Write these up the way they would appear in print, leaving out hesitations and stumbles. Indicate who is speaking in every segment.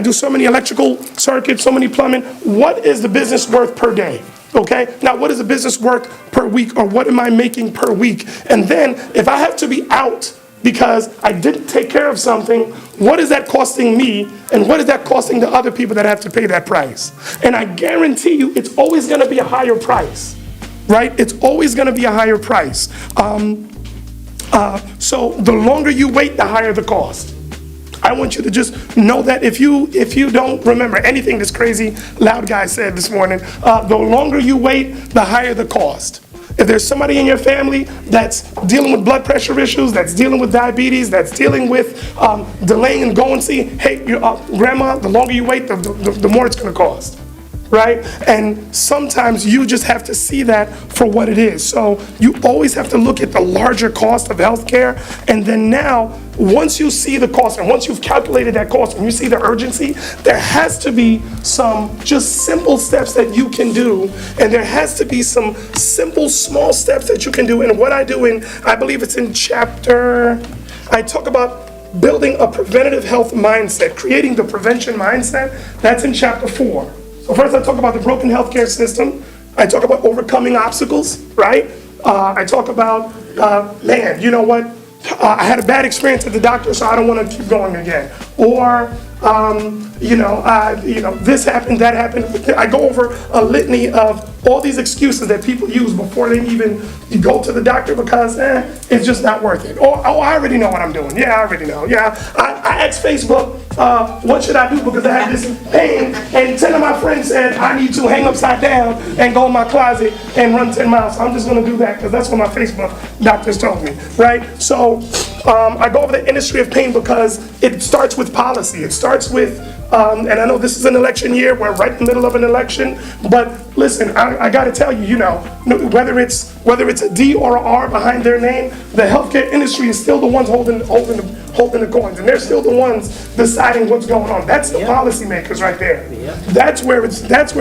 Speaker 1: do so many electrical circuits, so many plumbing. What is the business worth per day? Okay, now what is the business worth per week, or what am I making per week? And then if I have to be out because I didn't take care of something, what is that costing me, and what is that costing the other people that have to pay that price? And I guarantee you it's always going to be a higher price, right? It's always going to be a higher price. So the longer you wait, the higher the cost. I want you to just know that if you don't remember anything this crazy loud guy said this morning, the longer you wait, the higher the cost. If there's somebody in your family that's dealing with blood pressure issues, that's dealing with diabetes, that's dealing with delaying and going, see, hey, grandma, the longer you wait, the more it's going to cost. Right? And sometimes you just have to see that for what it is. So you always have to look at the larger cost of healthcare. And then now, once you see the cost, and once you've calculated that cost, and you see the urgency, there has to be some just simple steps that you can do. And there has to be some simple, small steps that you can do. And what I do I believe it's in chapter, I talk about building a preventative health mindset, creating the prevention mindset. That's in chapter 4. So first I talk about the broken healthcare system. I talk about overcoming obstacles, right? I talk about, man, you know what? I had a bad experience at the doctor, so I don't want to keep going again. Or, this happened, that happened. I go over a litany of all these excuses that people use before they even go to the doctor because it's just not worth it. Or, I already know what I'm doing. Yeah, I already know. Yeah, I asked Facebook, what should I do because I have this pain, and 10 of my friends said I need to hang upside down and go in my closet and run 10 miles. So I'm just going to do that because that's what my Facebook doctors told me, right? So I go over the industry of pain because it starts with policy. It starts with, and I know this is an election year, we're right in the middle of an election, but listen, I got to tell you, whether it's a D or an R behind their name, the healthcare industry is still the ones holding the coins, and they're still the ones deciding what's going on. That's the policymakers right there. That's where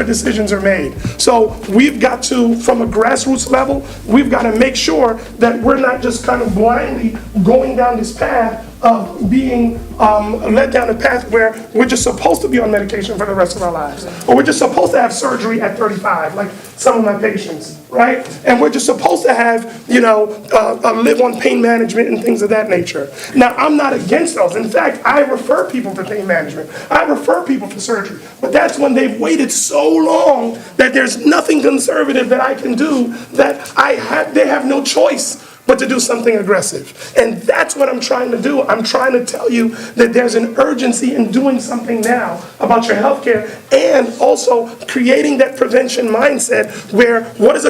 Speaker 1: decisions are made. So we've got to, from a grassroots level, we've got to make sure that we're not just kind of blindly going down this path of being led down a path where we're just supposed to be on medication for the rest of our lives, or we're just supposed to have surgery at 35, like some of my patients, right? And we're just supposed to have, live on pain management and things of that nature. Now, I'm not against those. In fact, I refer people to pain management. I refer people to surgery. But that's when they've waited so long that there's nothing conservative that I can do, that they have no choice but to do something aggressive. And that's what I'm trying to do. I'm trying to tell you that there's an urgency in doing something now about your healthcare, and also creating that prevention mindset where, what is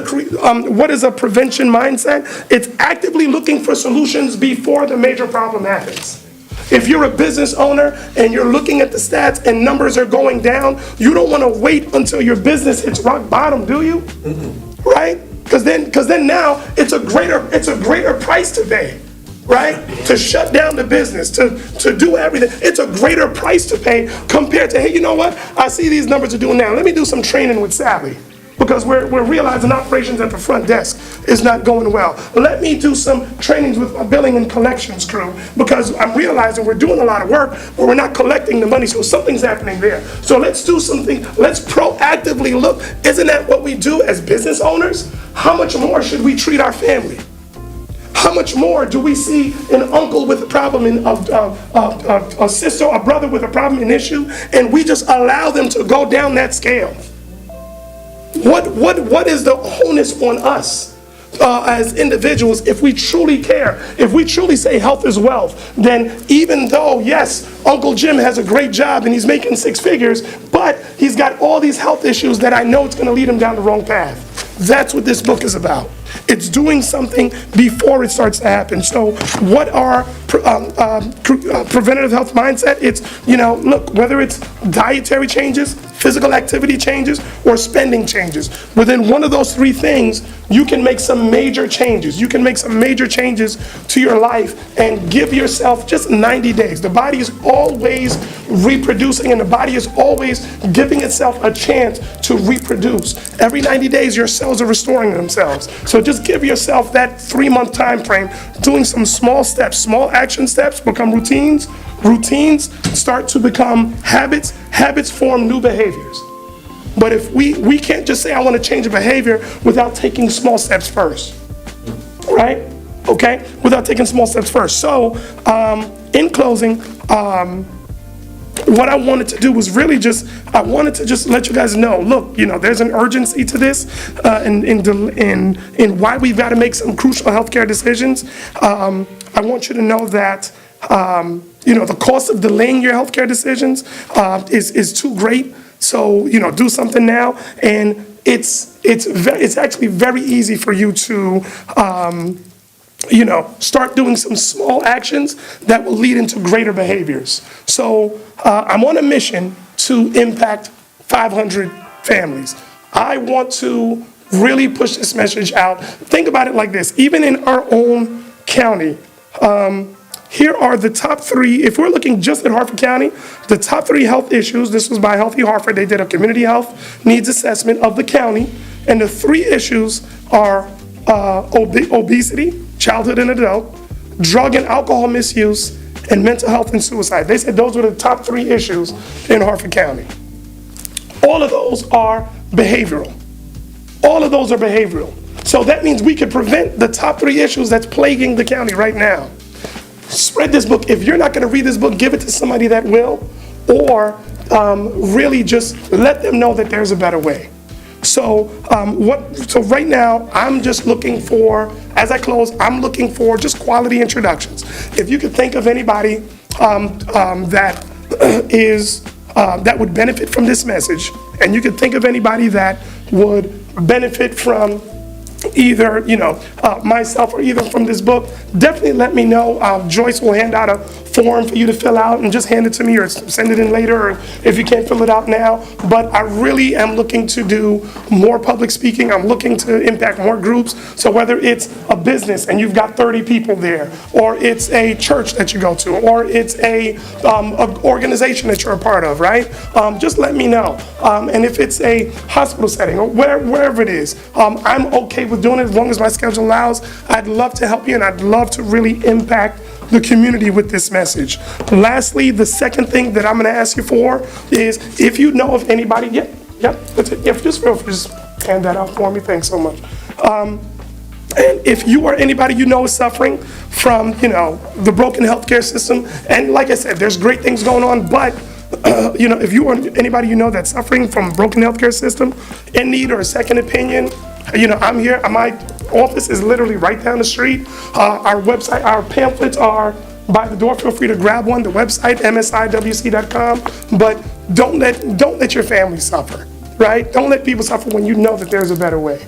Speaker 1: a prevention mindset? It's actively looking for solutions before the major problem happens. If you're a business owner and you're looking at the stats and numbers are going down, you don't want to wait until your business hits rock bottom, do you? Right? Because then now it's a greater price to pay, right? To shut down the business, to do everything. It's a greater price to pay compared to, hey, you know what? I see these numbers are doing now. Let me do some training with Sally, because we're realizing operations at the front desk is not going well. Let me do some trainings with my billing and collections crew, because I'm realizing we're doing a lot of work, but we're not collecting the money, so something's happening there. So let's do something. Let's proactively look. Isn't that what we do as business owners? How much more should we treat our family? How much more do we see an uncle with a problem, a sister, a brother with a problem, an issue, and we just allow them to go down that scale? What is the onus on us as individuals if we truly care? If we truly say health is wealth, then even though, yes, Uncle Jim has a great job and he's making 6 figures, but he's got all these health issues that I know it's going to lead him down the wrong path. That's what this book is about. It's doing something before it starts to happen. So what are preventative health mindset? It's, look, whether it's dietary changes, physical activity changes, or spending changes. Within one of those 3 things, you can make some major changes. You can make some major changes to your life and give yourself just 90 days. The body is always reproducing, and the body is always giving itself a chance to reproduce. Every 90 days, your cells are restoring themselves. So just give yourself that 3-month time frame, doing some small steps. Small action steps become routines. Routines start to become habits. Habits form new behaviors. But if we can't just say, I want to change a behavior without taking small steps first, right? Okay, without taking small steps first. So, in closing, what I wanted to do was really I wanted to just let you guys know, look, there's an urgency to this, in why we've got to make some crucial healthcare decisions. I want you to know that, the cost of delaying your healthcare decisions, is too great. So, do something now. And it's actually very easy for you to, start doing some small actions that will lead into greater behaviors. So I'm on a mission to impact 500 families. I want to really push this message out. Think about it like this. Even in our own county, here are the top 3, if we're looking just at Harford County, the top 3 health issues. This was by Healthy Harford. They did a community health needs assessment of the county. And the 3 issues are obesity, childhood and adult, drug and alcohol misuse, and mental health and suicide. They said those were the top 3 issues in Harford County. All of those are behavioral. All of those are behavioral. So that means we could prevent the top 3 issues that's plaguing the county right now. Spread this book. If you're not going to read this book, give it to somebody that will, or really just let them know that there's a better way. So right now, I'm just looking for, as I close, I'm looking for just quality introductions. If you could think of anybody that would benefit from this message, and you could think of anybody that would benefit from either, myself or either from this book, definitely let me know. Joyce will hand out a form for you to fill out and just hand it to me or send it in later, or if you can't fill it out now. But I really am looking to do more public speaking. I'm looking to impact more groups. So whether it's a business and you've got 30 people there, or it's a church that you go to, or it's a organization that you're a part of, right? Just let me know. And if it's a hospital setting or wherever it is, I'm okay with doing it as long as my schedule allows. I'd love to help you, and I'd love to really impact the community with this message. Lastly, the second thing that I'm going to ask you for is if you know of anybody, that's it. Just hand that out for me. Thanks so much. And if you or anybody you know is suffering from, the broken healthcare system, and like I said, there's great things going on, but if you or anybody you know that's suffering from a broken healthcare system, in need or a second opinion, I'm here. My office is literally right down the street. Our website, our pamphlets are by the door. Feel free to grab one. The website, msiwc.com. But don't let your family suffer, right? Don't let people suffer when you know that there's a better way.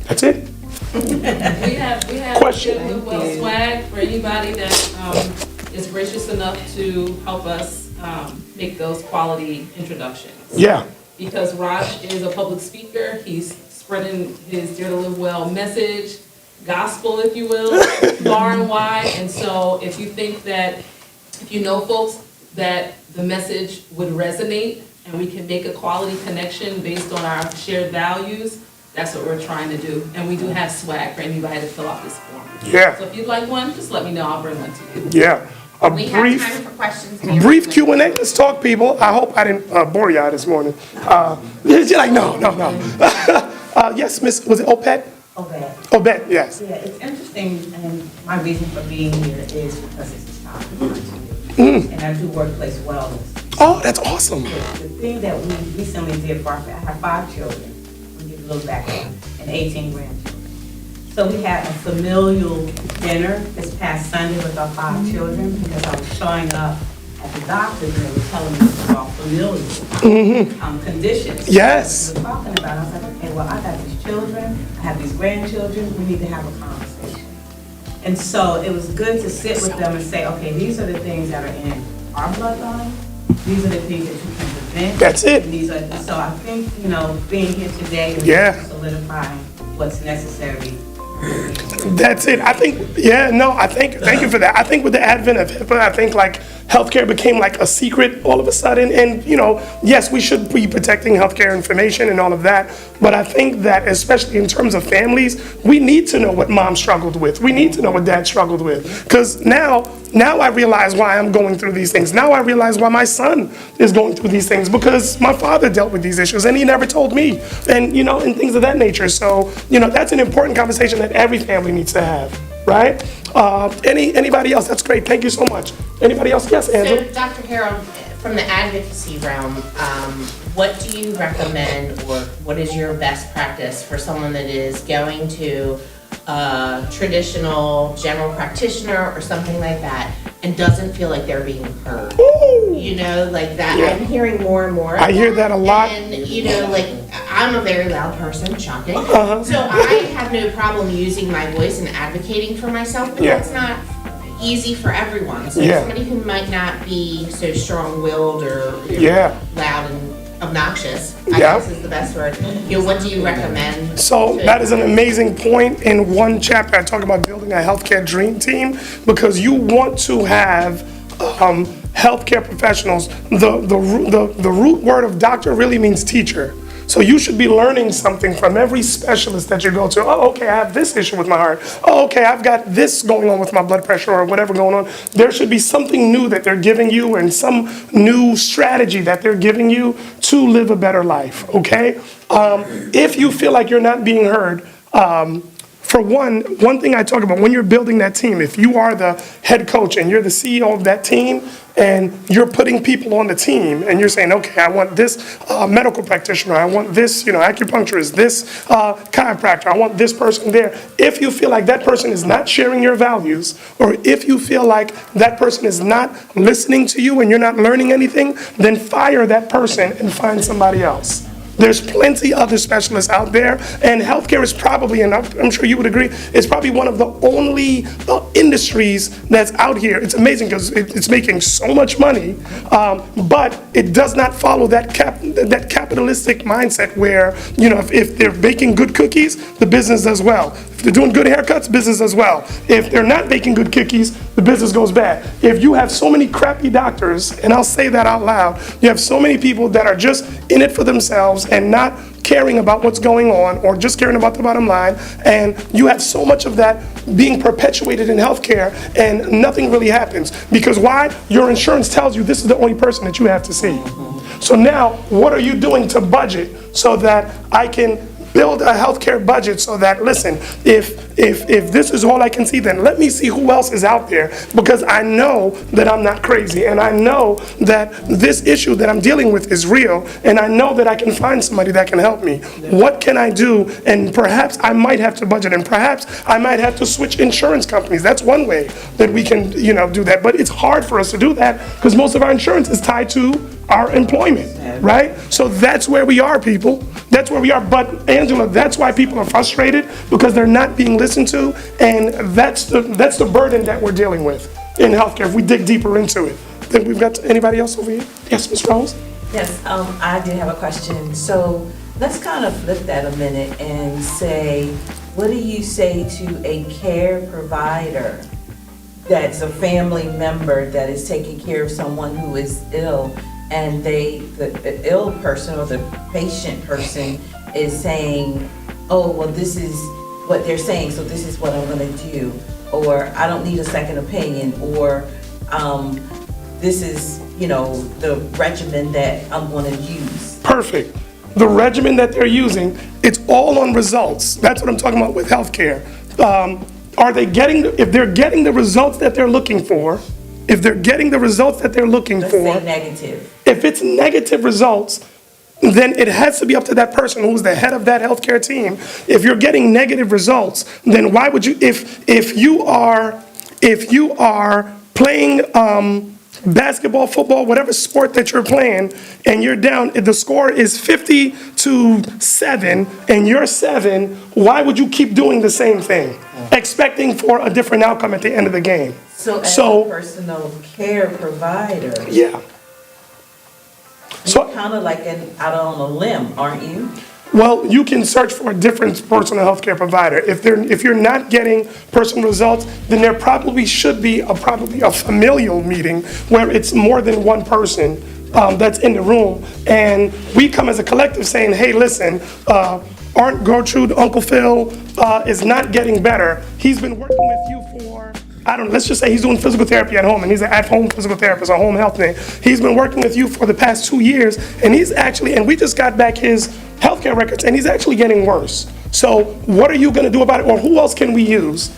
Speaker 1: That's it.
Speaker 2: We have
Speaker 1: Question.
Speaker 2: swag for anybody that is gracious enough to help us make those quality introductions.
Speaker 1: Yeah.
Speaker 2: Because Raj is a public speaker, he's spreading his Dare to Live Well message, gospel, if you will, far and wide. And so if you think that, if you know folks that the message would resonate and we can make a quality connection based on our shared values, that's what we're trying to do. And we do have swag for anybody to fill out this form.
Speaker 1: Yeah.
Speaker 2: So if you'd like one, just let me know, I'll bring one to you.
Speaker 1: Yeah.
Speaker 3: We have time for questions.
Speaker 1: Brief Q&A. Let's talk, people. I hope I didn't bore y'all this morning. You're like, no. Yes, Miss, was it Opet? Obed, yes.
Speaker 4: Yeah, it's interesting, and my reason for being here is because it's a child and I do workplace wellness.
Speaker 1: Oh, that's awesome.
Speaker 4: The thing that we recently did for I have 5 children, we give a little background, and 18 grandchildren. So we had a familial dinner this past Sunday with our 5 children because I was showing up at the doctor's and they were telling me about familial conditions.
Speaker 1: Yes.
Speaker 4: We were talking about it. I was like, okay, well, I got these children, I have these grandchildren, we need to have a conversation. And so it was good to sit with them and say, okay, these are the things that are in our bloodline, these are the things that you can prevent.
Speaker 1: That's it.
Speaker 4: And these are, so I think, being here today is solidifying what's necessary.
Speaker 1: That's it. I think, thank you for that. I think with the advent of HIPAA, I think like healthcare became like a secret all of a sudden. And, yes, we should be protecting healthcare information and all of that. But I think that especially in terms of families, we need to know what mom struggled with. We need to know what dad struggled with. Because now I realize why I'm going through these things. Now I realize why my son is going through these things, because my father dealt with these issues and he never told me, and and things of that nature. So that's an important conversation that every family needs to have, right? Anybody else? That's great. Thank you so much. Anybody else? Yes, Angela.
Speaker 3: So, Dr. Harold, from the advocacy realm, what do you recommend, or what is your best practice for someone that is going to a traditional general practitioner or something like that and doesn't feel like they're being heard?
Speaker 1: Ooh.
Speaker 3: Like that.
Speaker 1: Yeah.
Speaker 3: I'm hearing more and more.
Speaker 1: I hear that a lot.
Speaker 3: And, I'm a very loud person, shocking. So I have no problem using my voice and advocating for myself, but
Speaker 1: Yeah.
Speaker 3: that's not easy for everyone. So
Speaker 1: Yeah.
Speaker 3: somebody who might not be so strong-willed or
Speaker 1: Yeah.
Speaker 3: loud and obnoxious, I
Speaker 1: Yeah.
Speaker 3: guess is the best word. What do you recommend?
Speaker 1: So that is an amazing point. In one chapter, I talk about building a healthcare dream team, because you want to have healthcare professionals. The root word of doctor really means teacher. So you should be learning something from every specialist that you go to. Oh, okay, I have this issue with my heart. Oh, okay, I've got this going on with my blood pressure or whatever going on. There should be something new that they're giving you and some new strategy that they're giving you to live a better life, okay? If you feel like you're not being heard, for one thing I talk about, when you're building that team, if you are the head coach and you're the CEO of that team and you're putting people on the team and you're saying, okay, I want this medical practitioner, I want this, acupuncturist, this chiropractor, I want this person there. If you feel like that person is not sharing your values, or if you feel like that person is not listening to you and you're not learning anything, then fire that person and find somebody else. There's plenty other specialists out there, and healthcare is probably, and I'm sure you would agree, it's probably one of the only industries that's out here. It's amazing because it's making so much money, but it does not follow that capitalistic mindset where, if they're baking good cookies, the business does well. If they're doing good haircuts, business does well. If they're not baking good cookies, the business goes bad. If you have so many crappy doctors, and I'll say that out loud, you have so many people that are just in it for themselves and not caring about what's going on, or just caring about the bottom line, and you have so much of that being perpetuated in healthcare and nothing really happens. Because why? Your insurance tells you this is the only person that you have to see. So now, what are you doing to budget so that I can build a healthcare budget so that, listen, if this is all I can see, then let me see who else is out there, because I know that I'm not crazy, and I know that this issue that I'm dealing with is real, and I know that I can find somebody that can help me. What can I do? And perhaps I might have to budget, and perhaps I might have to switch insurance companies. That's one way that we can, do that. But it's hard for us to do that because most of our insurance is tied to our employment, right? So that's where we are, people. That's where we are. But Angela, that's why people are frustrated, because they're not being listened to, and that's the burden that we're dealing with in healthcare. If we dig deeper into it, then we've got anybody else over here? Yes, Ms. Rose.
Speaker 5: Yes, I did have a question. So let's kind of flip that a minute and say, what do you say to a care provider that's a family member that is taking care of someone who is ill, and the ill person or the patient person is saying, oh, well, this is what they're saying, so this is what I'm gonna do, or I don't need a second opinion, or this is, the regimen that I'm gonna use.
Speaker 1: Perfect. The regimen that they're using, it's all on results. That's what I'm talking about with healthcare. Are they getting, if they're getting the results that they're looking for, Let's say
Speaker 5: negative.
Speaker 1: If it's negative results, then it has to be up to that person who's the head of that healthcare team. If you're getting negative results, then why would you, if you are playing basketball, football, whatever sport that you're playing, and you're down, if the score is 50-7 and you're 7, why would you keep doing the same thing, expecting for a different outcome at the end of the game?
Speaker 5: So as a personal care provider,
Speaker 1: yeah.
Speaker 5: you're kind of like out on a limb, aren't you?
Speaker 1: Well, you can search for a different personal health care provider. If you're not getting personal results, then there probably should be probably a familial meeting where it's more than one person that's in the room. And we come as a collective saying, hey, listen, Aunt Gertrude, Uncle Phil is not getting better. He's been working with you for, I don't know, let's just say he's doing physical therapy at home, and he's an at-home physical therapist, a home health thing. He's been working with you for the past 2 years, and we just got back his healthcare records, and he's actually getting worse. So what are you gonna do about it, or who else can we use?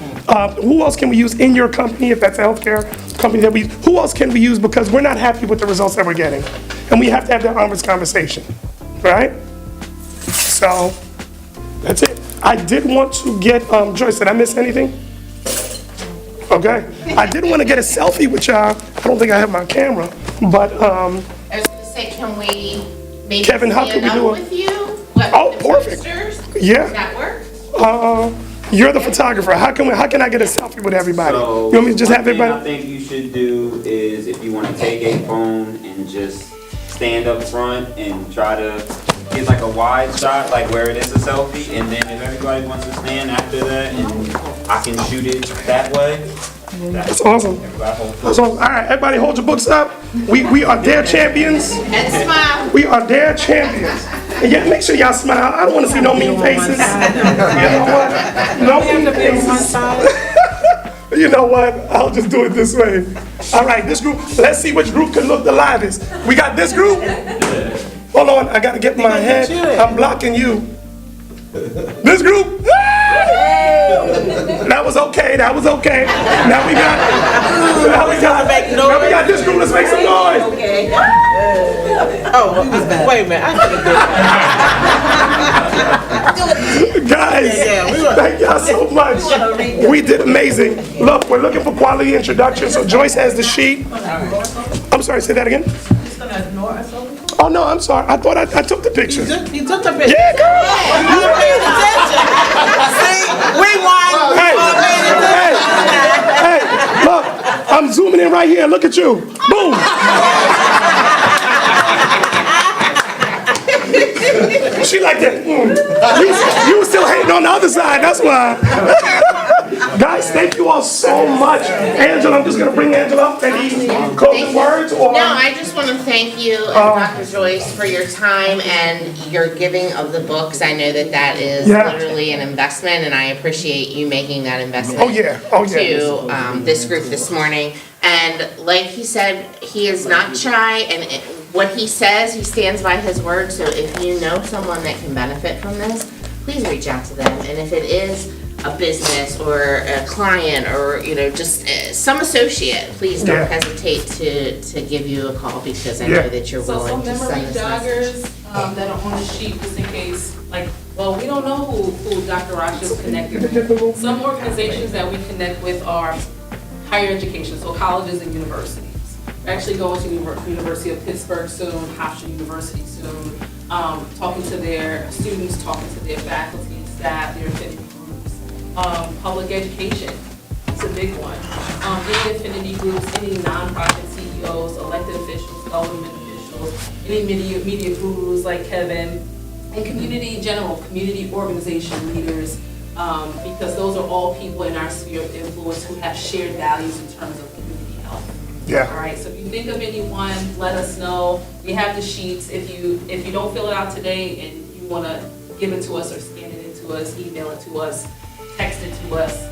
Speaker 1: Who else can we use in your company, if that's a healthcare company that we use? Who else can we use, because we're not happy with the results that we're getting? And we have to have that honest conversation, right? So, that's it. I did want to get, Joyce, did I miss anything? Okay. I did want to get a selfie with y'all. I don't think I have my camera, but,
Speaker 3: I was gonna say, can we maybe
Speaker 1: Kevin, how can
Speaker 3: stand
Speaker 1: we
Speaker 3: up
Speaker 1: do it?
Speaker 3: with you?
Speaker 1: Oh, perfect. Yeah.
Speaker 3: Does that work?
Speaker 1: You're the photographer. How can I get a selfie with everybody?
Speaker 6: So,
Speaker 1: You want me to just have
Speaker 6: one thing
Speaker 1: everybody?
Speaker 6: I think you should do is, if you want to take a phone and just stand up front and try to get like a wide shot, like where it is a selfie, and then if everybody wants to stand after that, and I can shoot it that way.
Speaker 1: That's awesome.
Speaker 6: Everybody hold
Speaker 1: That's awesome. All right, everybody hold your books up. We are their champions.
Speaker 3: And smile.
Speaker 1: We are their champions. And yeah, make sure y'all smile. I don't want to see no mean faces. You know what? No mean faces. You know what? I'll just do it this way. All right, this group. Let's see which group can look the livest. We got this group. Hold on, I gotta get my head. I'm blocking you. This group. That was okay. Now we got this group. Let's make some noise.
Speaker 7: Oh, wait a minute.
Speaker 1: Guys, thank y'all so much. We did amazing. Look, we're looking for quality introduction. So Joyce has the sheet. I'm sorry, say that again. Oh no, I'm sorry. I thought I took the pictures.
Speaker 7: You took the picture.
Speaker 1: Yeah, girl.
Speaker 7: You were paying attention. See, rewind.
Speaker 1: Hey, look, I'm zooming in right here. Look at you. Boom. She like that. You were still hating on the other side. That's why. Guys, thank you all so much. Angela, I'm just going to bring Angela up. Any closing words? Or?
Speaker 3: No, I just want to thank you and Dr. Joyce for your time and your giving of the books. I know that is literally an investment, and I appreciate you making that investment to this group this morning. And like he said, he is not shy, and what he says, he stands by his word. So if you know someone that can benefit from this, please reach out to them. And if it is a business or a client or, just some associate, please don't hesitate to give you a call, because I know that you're willing to send this message.
Speaker 2: That are on the sheet, just in case, we don't know who Dr. Rosh is connected with. Some organizations that we connect with are higher education, so colleges and universities. We're actually going to University of Pittsburgh soon, Hofstra University soon, talking to their students, talking to their faculty and staff, their affinity groups. Public education, it's a big one. Any affinity groups, any nonprofit CEOs, elected officials, government officials, any media gurus like Kevin, and community in general, community organization leaders, because those are all people in our sphere of influence who have shared values in terms of community health.
Speaker 1: Yeah.
Speaker 2: All right, so if you think of anyone, let us know. We have the sheets. If you don't fill it out today and you want to give it to us or scan it into us, email it to us, text it to us,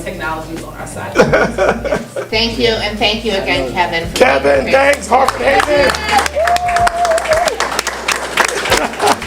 Speaker 2: technology is on our side.
Speaker 3: Thank you, and thank you again, Kevin.
Speaker 1: Kevin, thanks. Harford Haven.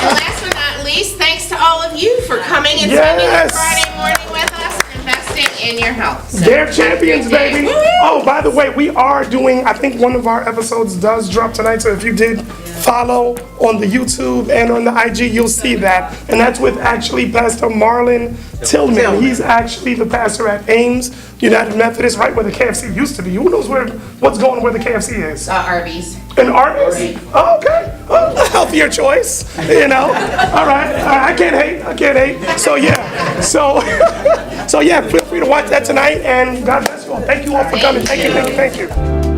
Speaker 3: And last but not least, thanks to all of you for coming and spending a Friday morning with us and investing in your health. So
Speaker 1: They're champions, baby. Oh, by the way, we are doing, I think one of our episodes does drop tonight, so if you did follow on the YouTube and on the IG, you'll see that. And that's with actually Pastor Marlon Tillman. He's actually the pastor at Ames United Methodist, right where the KFC used to be. Who knows what's going where the KFC is?
Speaker 3: Arby's.
Speaker 1: An Arby's? Oh, okay. Oh, a healthier choice, All right. I can't hate. So yeah. So yeah, feel free to watch that tonight, and God bless you all. Thank you all for coming. Thank you.